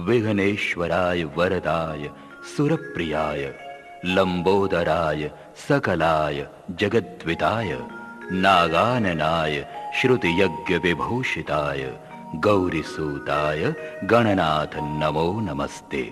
विघ्नेश्वराय वरदाय सुरप्रियाय लंबोदराय सकलाय जगद्विताय नागाननाय श्रुतियज्ञविभूषिताय गौरीसूताय गणनाथ नमो नमस्ते।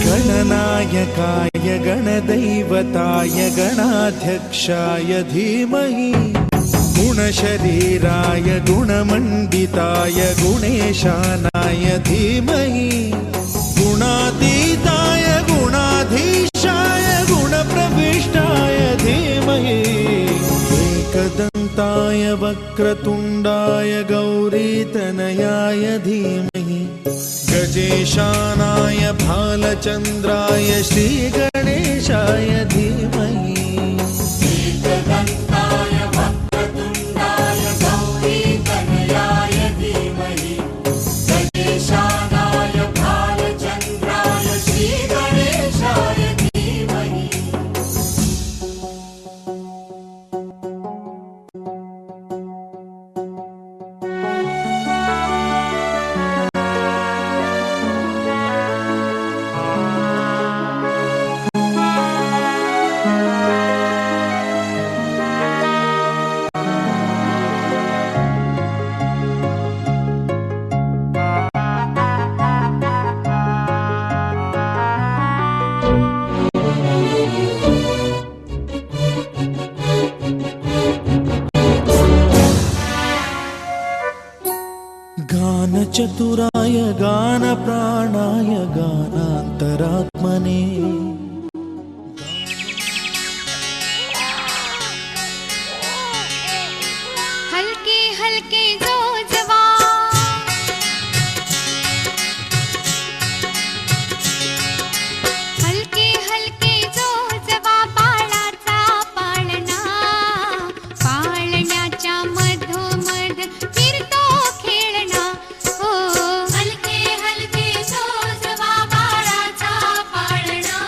गणनायकाय गणदैवताय गणाध्यक्षाय धीमहि गुणशरीराय गुणमण्डिताय गुणेशानाय धीमहि गुणातीताय गुणाधीशाय गुणप्रविष्टाय धीमहि एकदन्ताय वक्रतुण्डाय गौरीतनयाय धीमहि गजेशानाय भालचन्द्राय श्रीगणेशाय धीमहि एकदन्ताय वक्रतुण्डाय गौरीतनयाय धीमहि गजेशानाय भालचन्द्राय श्रीगणेशाय धीमहि। गानचतुराय गानप्राणाय गानान्तरात्मने हलके हलके जो जवा हलके हलके जो जवा बाळाचा पाळणा पाळण्याच्या मधोमध फिरतो खेळणा हो हलके हलके जो जवा बाळाचा पाळणा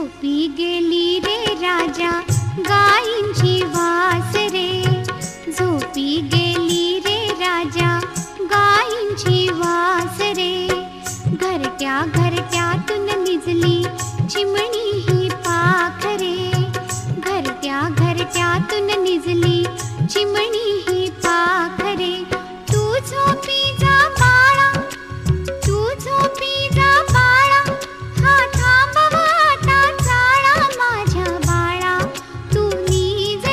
झोपी गेली रे राजा गायींची वास रे, झोपी गेली रे राजा गायींची वास रे. घरट्या घरट्यातून निजली चिमणी ही पाख रे, घरट्या घरट्यातून निजली चिमणी ही पाख रे. तू झोपी जा बाळा, तू झोपी जा बाळा, हा थांबवा आता चाळा माझ्या बाळा. तू नीज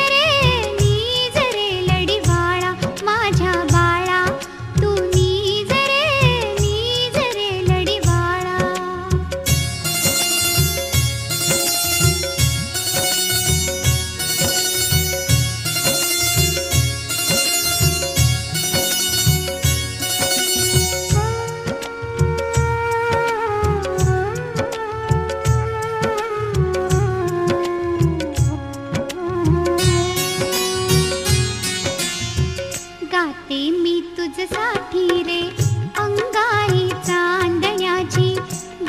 रे लडीवाळा माझ्या बाळा, तू नीज रे लडीवाळा. गाते मी तुझसाठी रे अंगाई चांदण्याची,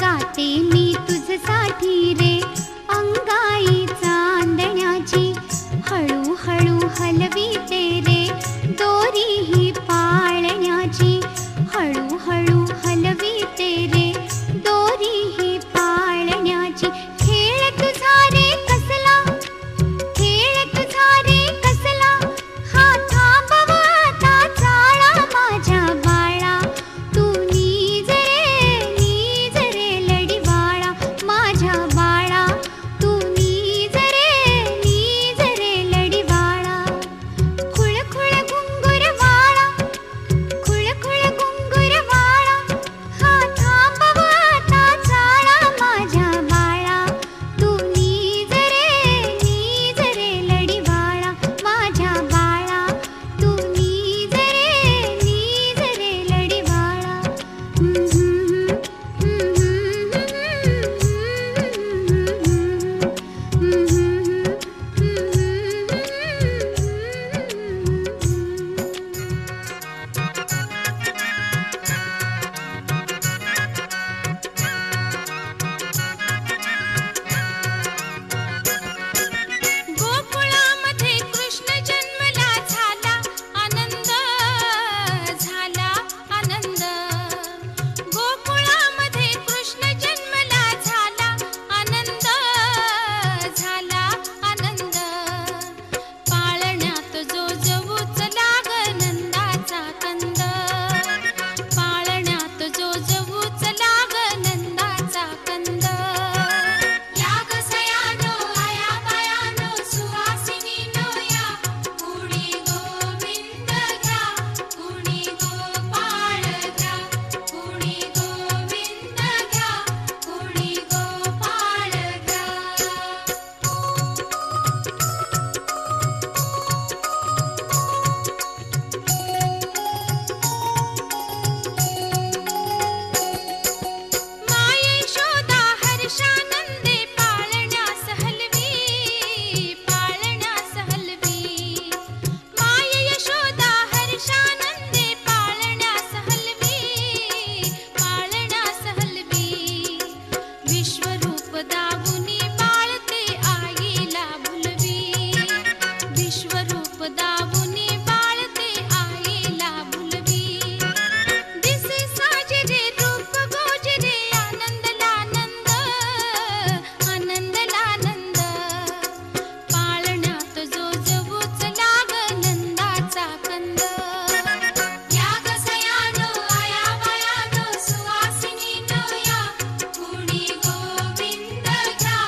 गाते मी तुझसाठी रे अंगाई चांदण्याची. हळूहळू हलवीते रे दोरी ही पाळण्याची, हळूहळू हलवीते रे दोरी ही पाळण्याची. खेळ तुझा रे कसला, खेळ तुझा रे कसला, हा थांबवा आता चाळा माझ्या बाळा. तू नीज रे लडीवाळा माझ्या बाळा, तू नीज रे लडीवाळा. खुळखुळ घुंगुर वाळा, खुळखुळ घुंगुर वाळा, हा थांबवा आता चाळा माझ्या बाळा. तू नीज रे लडीवाळा माझ्या बाळा, तू नीज रे लडीवाळा. गोकुळामध्ये कृष्ण जन्मला झाला आनंद, झाला आनंद. गोकुळामध्ये कृष्ण जन्मला झाला आनंद, झाला आनंद. पाळण्यात जो जवूच लाग नंदाचा कंद, पाळण्यात जो जवूच लाग नंदाचा कंद. या ग सयानो आया बायानो सुवासिनीनो या, कुणी गोविंद घ्या, कुणी गोपाळ घ्या, कुणी गोविंद घ्या, कुणी गोपाळ घ्या. माय यशोदा हर्षानंदे पाळण्यास हलवी, पाळण्यास हलवी. माय यशोदा हर्षानंदे पाळण्यास हलवी, पाळण्यास हलवी. विश्वरूप दावुनी बाळते आईला भुलवी, विश्वरूप दावुनी बाळते आईला भुलवी. दिसे साजरे रूप गोजरे आनंदलानंद, आनंदलानंद. पाळण्यात जो जवूच लाग नंदाचा कंद. या ग सयानो आया बायानो सुवासिनीनो या, कुणी गोविंद घ्या,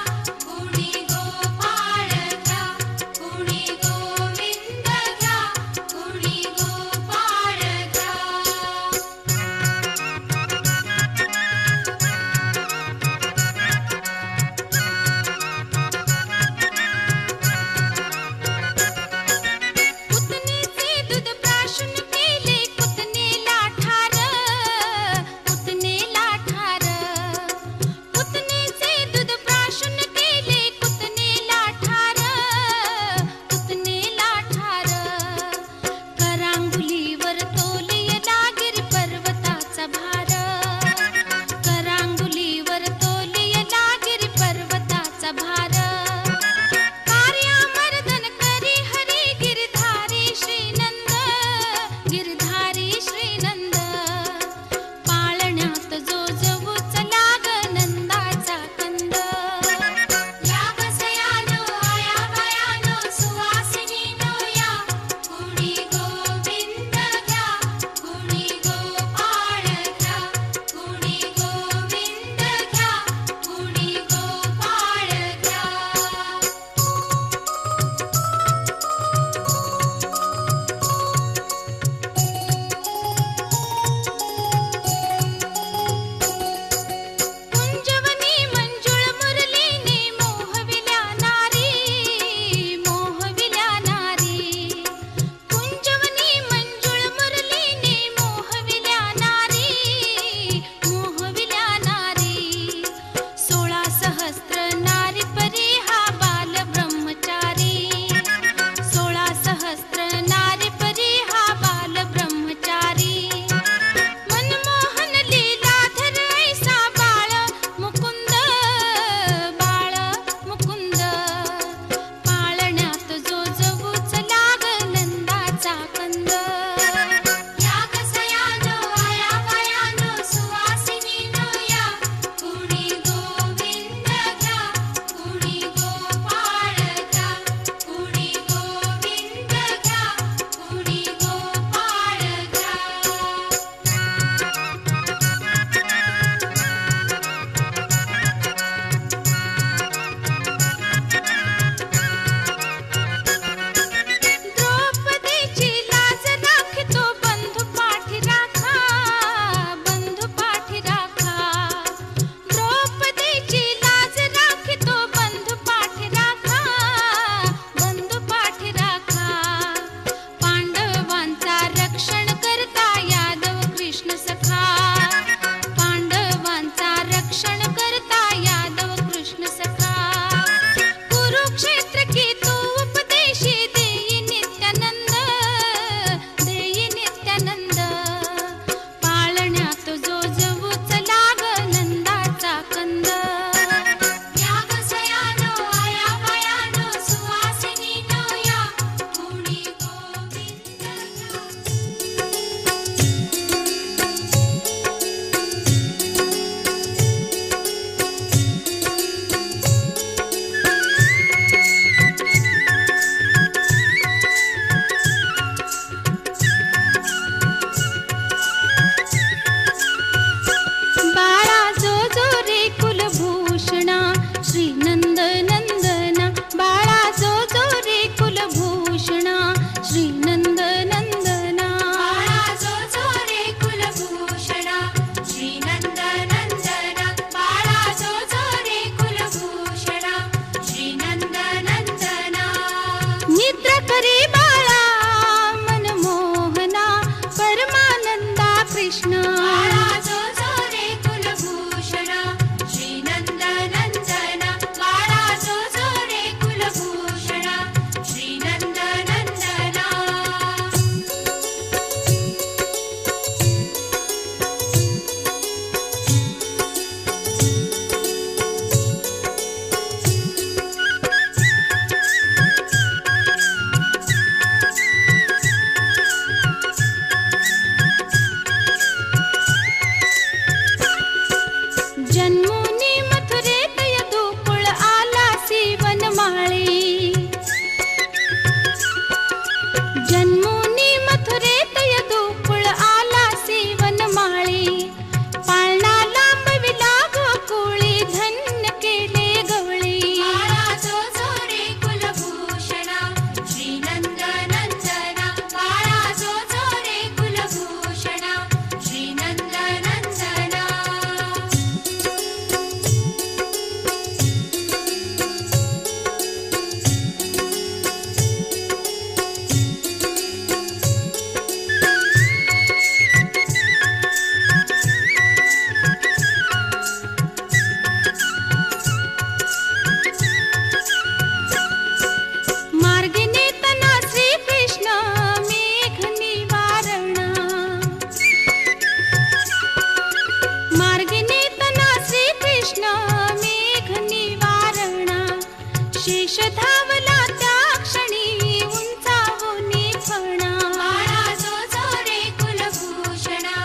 शेष धावला त्या क्षणी उंचावूनी फणा. बाळा जो जो रे कुलभूषणा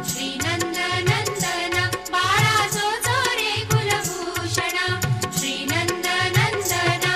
श्री नंदनंदना. बाळा जो जो रे कुलभूषणा श्री नंदनंदना.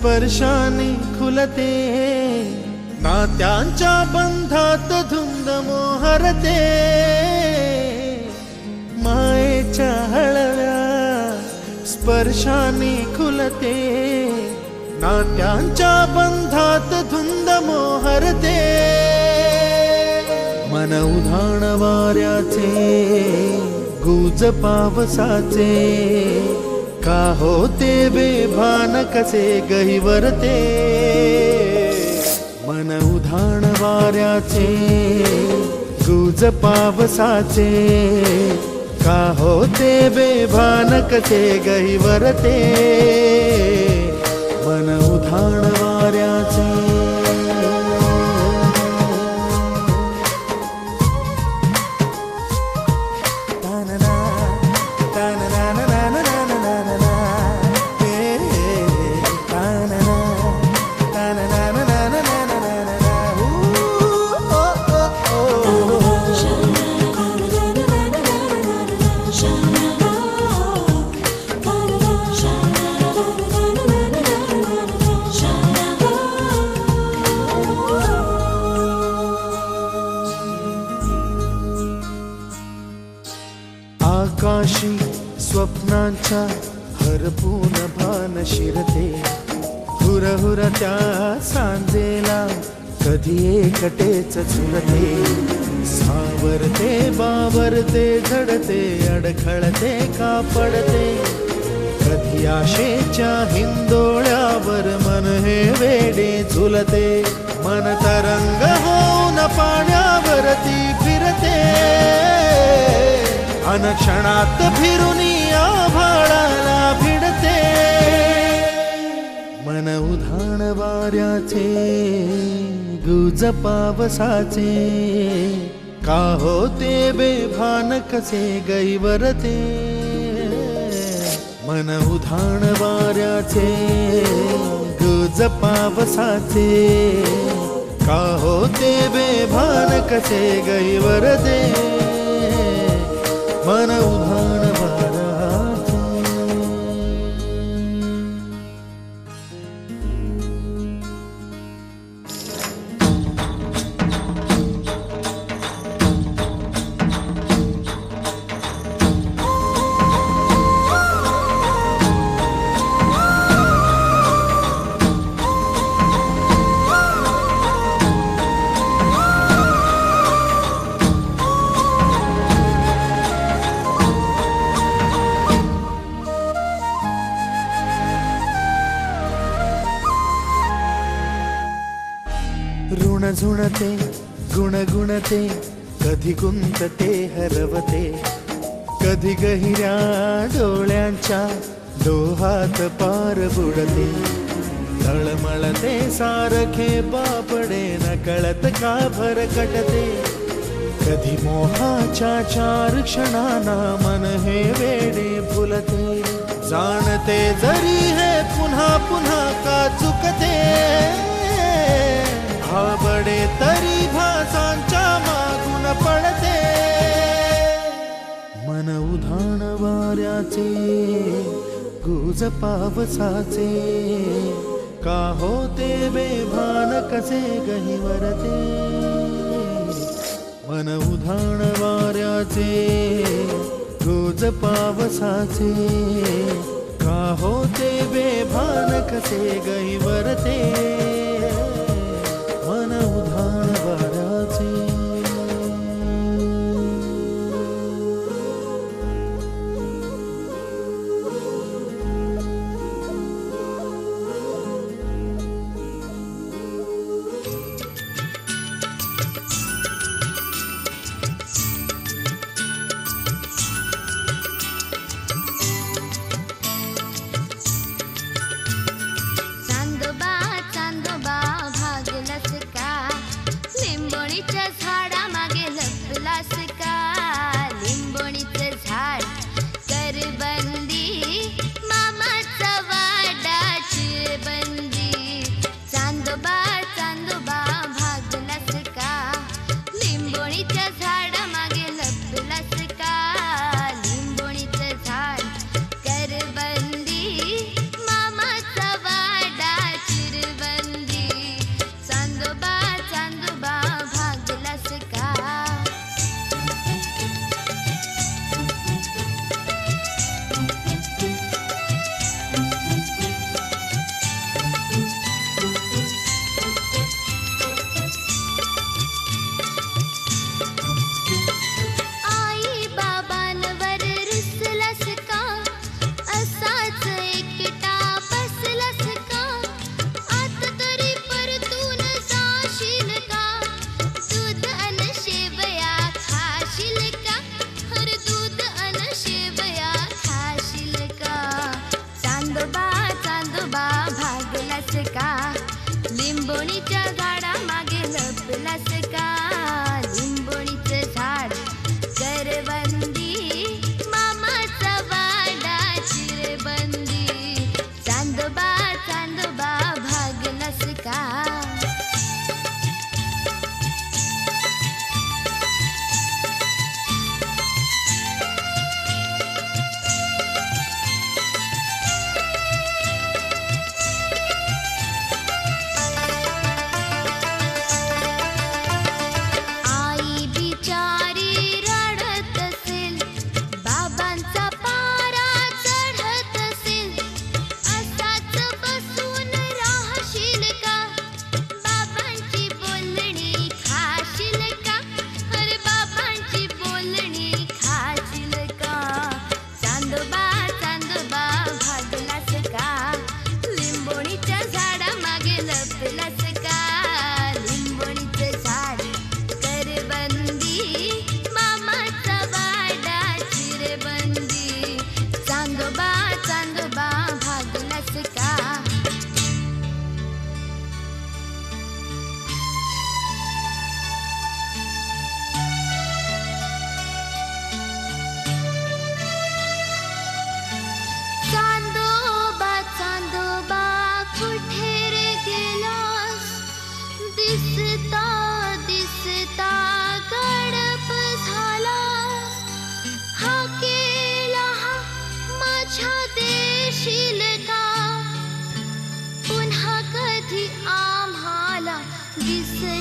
स्पर्शाने खुलते, नात्यांच्या बंधात धुंद मोहरते. मायेच्या हळव्या स्पर्शाने खुलते, नात्यांच्या बंधात धुंद मोहरते. मन उधाण वाऱ्याचे, गुज पावसाचे, का होते बेभान कसे गहिवरते. मन उधाण वाऱ्याचे, गुज पावसाचे, का होते बेभान कसे गहिवरते. मन उधाण वाऱ्याचे. आकाशी स्वप्नांच्या हरपून भान शिरते, हुरहुर त्या सांजेला कधी एकटेच झुलते. सावरते बावरते झडते, अडखळते का पडते. कधी आशेच्या हिंदोळ्यावर मन हे वेडे झुलते. मन तरंग होऊन पाण्यावरती फिरते, अनक्षणात फिरुनी आभाळाला भिडते. मन उधाण वाऱ्याचे, गुज पावसाचे, का होते बेभान कसे गहिवरते. मन उधाण वाऱ्याचे, गुज पावसाचे, का होते बेभान कसे गहिवरते. मन उधाण वाऱ्याचे. ऋण झुणते, गुणगुणते, कधी गुंतते हरवते. कधी गहिऱ्या डोळ्यांच्या डोहात पार बुडते. तळमळते सारखे बापडे, नकळत का भरकटते. कधी मोहाच्या चार क्षणांना मन हे वेडे फुलते. जाणते जरी हे पुन्हा पुन्हा का चुकते. बडे तरी भासांच्या मागून पडते. मन उधाण वाऱ्याचे, गुज पावसाचे, का होते बेभान कसे गहिवरते. मन उधाण वाऱ्याचे, गुज पावसाचे, का होते बेभान कसे गहिवरते. मन उधाण वाऱ्याचे.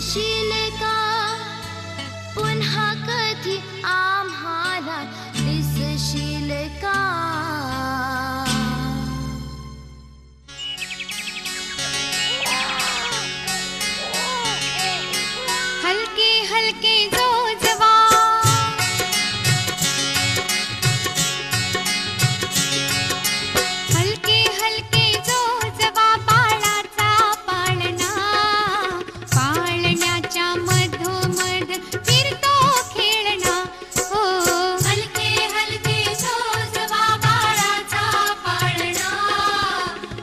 दिसशील का पुन्हा कधी आम्हाला दिसशील का हलके हलके जो जवा हलके हलके जो जवा बाळाचा पाळणा पाळण्याच्या मधोमध फिरतो खेळणा हो हलके हलके जो जवा बाळाचा पाळणा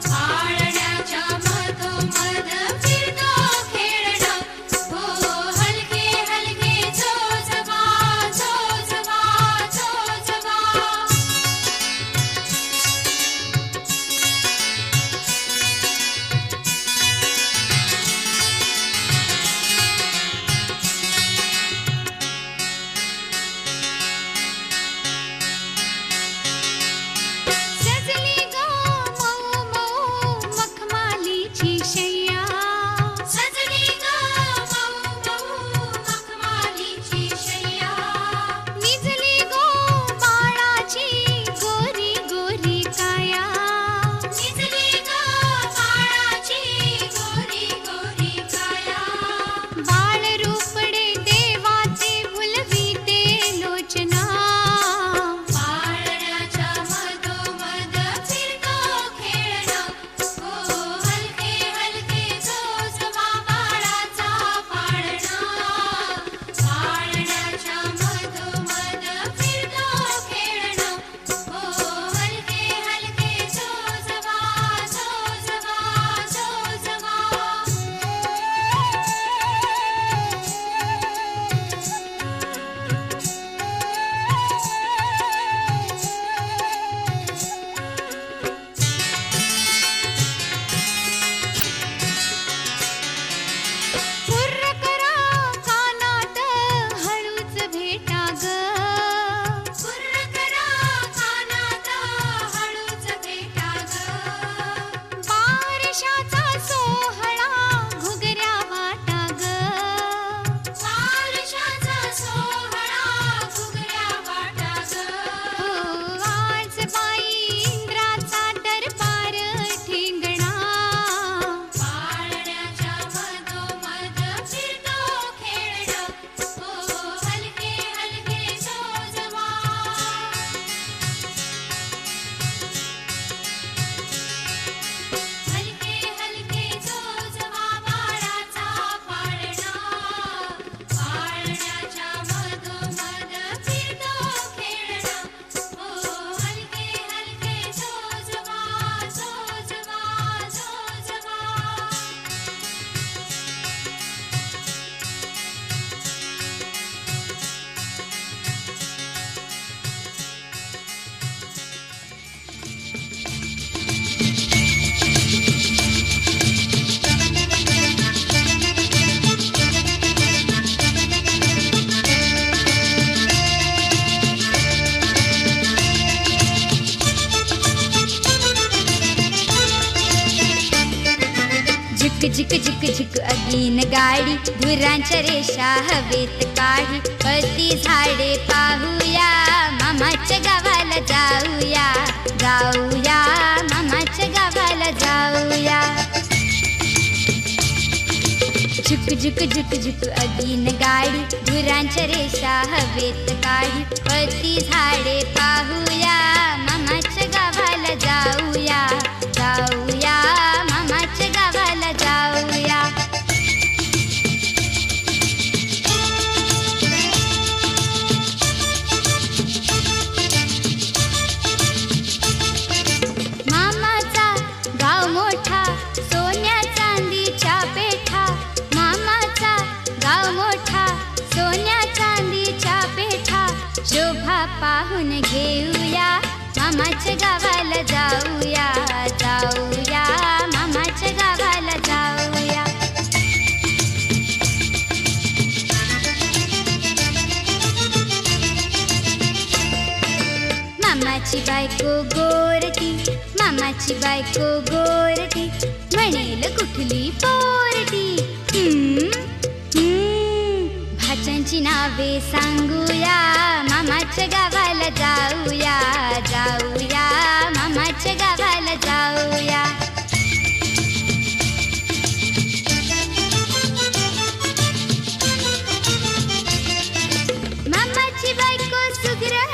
पाळण्याच्या मधोमध फिरतो खेळणा हो हलके हलके जो जवा जो जवा जो जवा सजली ग मऊ मऊ मखमालीची शय्या सजली ग मऊ मऊ मखमालीची शय्या निजली गो बाळाची गोरी गोरी काया निजली ग बाळाची गोरी गोरी काया बाळ रूपडे देवाचे भुलवीते लोचना पाळण्याच्या मधोमध फिरतो खेळणा हो हलके हलके जो जवा बाळाचा पाळणा पाळण्याच्या मधोमध फिरतो खेळणा हो हलके हलके जो जवा जो जवा जो जवा फुर्र करा कानात हळूच भेटा ग फुर्र करा कानात हळूच भेटा ग बारशाचा सोहळा घुगऱ्या वाटा ग बारशाचा सोहळा घुगऱ्या वाटा ग आज बाई इंद्राचा दरबार ठिंगणा पाळण्याच्या मधोमध फिरतो खेळणा हो हलके हलके जो जवा हलके हलके जो जवा बाळाचा पाळणा पाळण्याच्या मधोमध फिरतो खेळणा हो हलके हलके जो जवा जो जवा जो जवा झुक झुक झुक झुक अगीन गाडी धुरांच्या रेषा हवेत काढी पळती झाडे पाहूया मामाच्या गावाला जाऊया जाऊया मामाच्या गावाला जाऊया झुक झुक झुक झुक अगीन गाडी धुरांच्या रेषा हवेत काढी पळती झाडे पाहूया मामाच्या गावाला जाऊया जाऊया मामाच्या गावाला जाऊया मामाचा गाव मोठा सोन्या चांदीच्या पेठा मामाचा गाव मोठा सोन्या चांदीच्या पेठा शोभा पाहून घेऊया मामाच्या गावाला जाऊया जाऊया मामाच्या गावाला जाऊया मामाची बायको गोरटी मामाची बायको गोरटी म्हणेल कुठली पोरटी मामाची नावे सांगूया, मामाच्या गावाला जाऊया, जाऊया मामाच्या गावाला जाऊया. मामाची बायको सुगरण,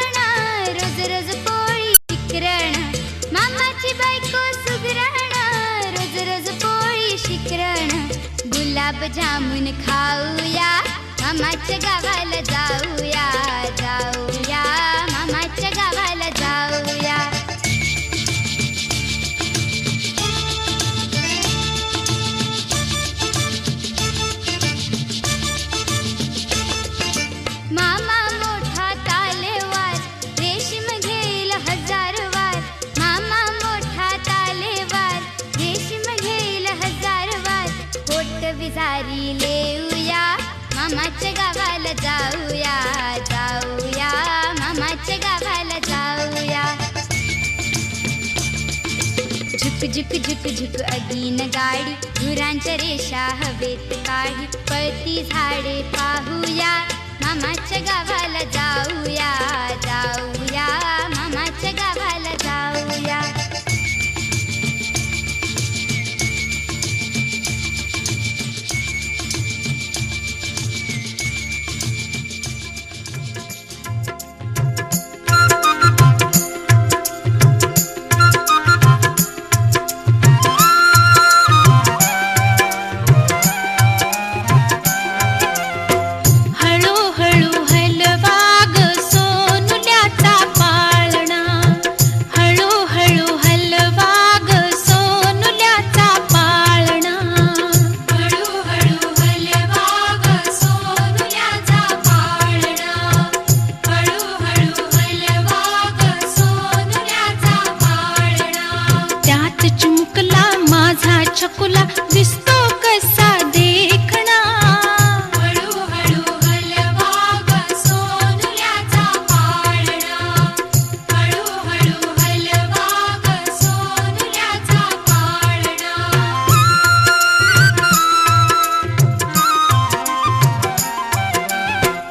रोज रोज पोळी शिकरण. मामाची बायको सुगरण, रोज रोज पोळी शिकरण. गुलाब जामुन खाऊया, मामाच्या गावाला जाऊया, जाऊया मामाच्या गावाला जाऊया. मामा मोठा तालेवार, रेशीम घेईल 1000 वार. मामा मोठा तालेवार, रेशीम घेईल 1000 वार. पोट विजारी लेऊया, मामाच्या गावाला जाऊया, जाऊया मामाच्या गावाला जाऊया. झुक झुक झुक झुक अगीन गाडी, धुरांच्या रेषा हवेत काढी. पळती झाडे पाहूया, मामाच्या गावाला जाऊया, जाऊया मामाच्या गावाला जाऊया. हळूहळू हलवा ग सोनुल्याचा पाळणा, हळूहळू हलवा ग सोनुल्याचा पाळणा. हळूहळू हलवा ग सोनुल्याचा पाळणा, हळूहळू हलवा ग सोनुल्याचा पाळणा. त्यात चिमुकला माझा छकुला, दिसतो कसा देखणा. हळूहळू हलवा ग सोनुल्याचा पाळणा, हळूहळू हलवा ग सोनुल्याचा पाळणा.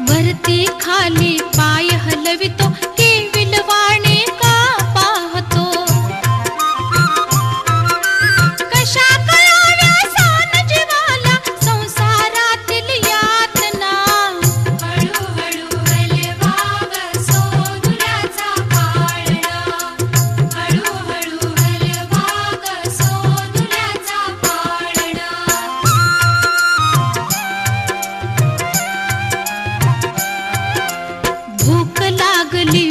वरती खाली पाय हलवितो, केविलवाणे का पाहतो. कशा कळाव्या सान जीवाला संसारातील यातना. हळूहळू हलवा ग सोनुल्याचा पाळणा, हळूहळू हलवा ग सोनुल्याचा पाळणा. भूक लागली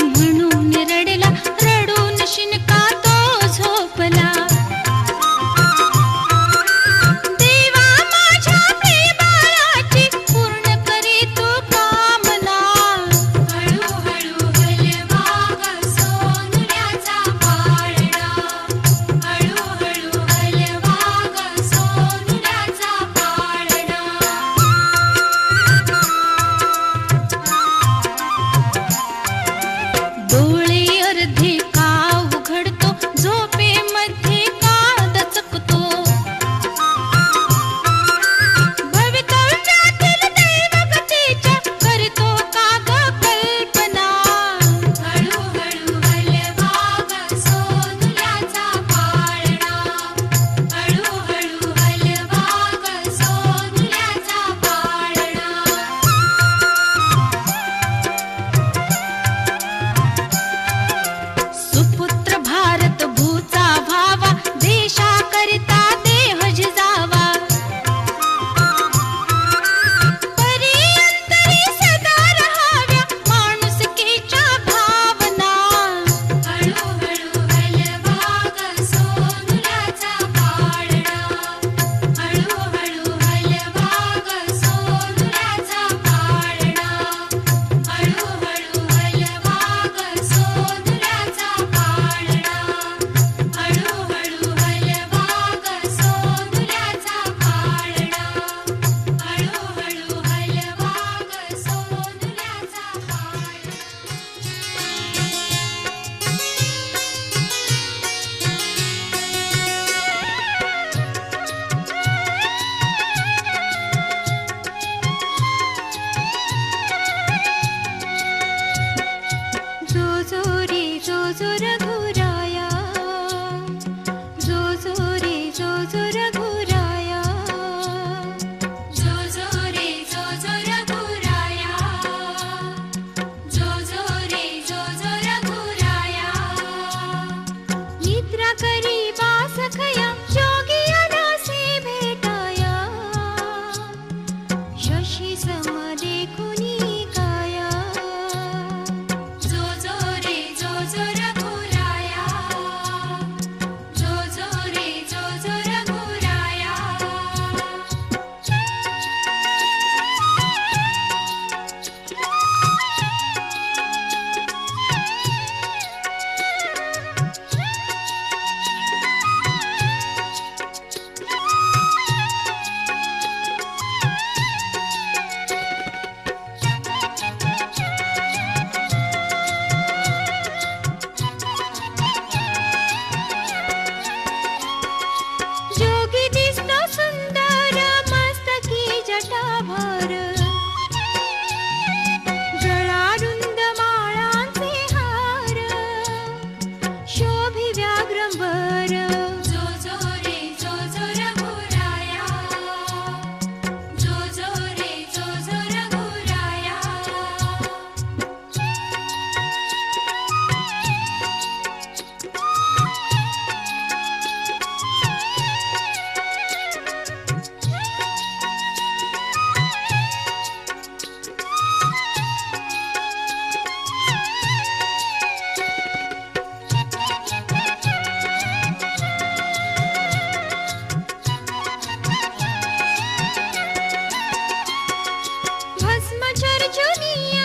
झुलिया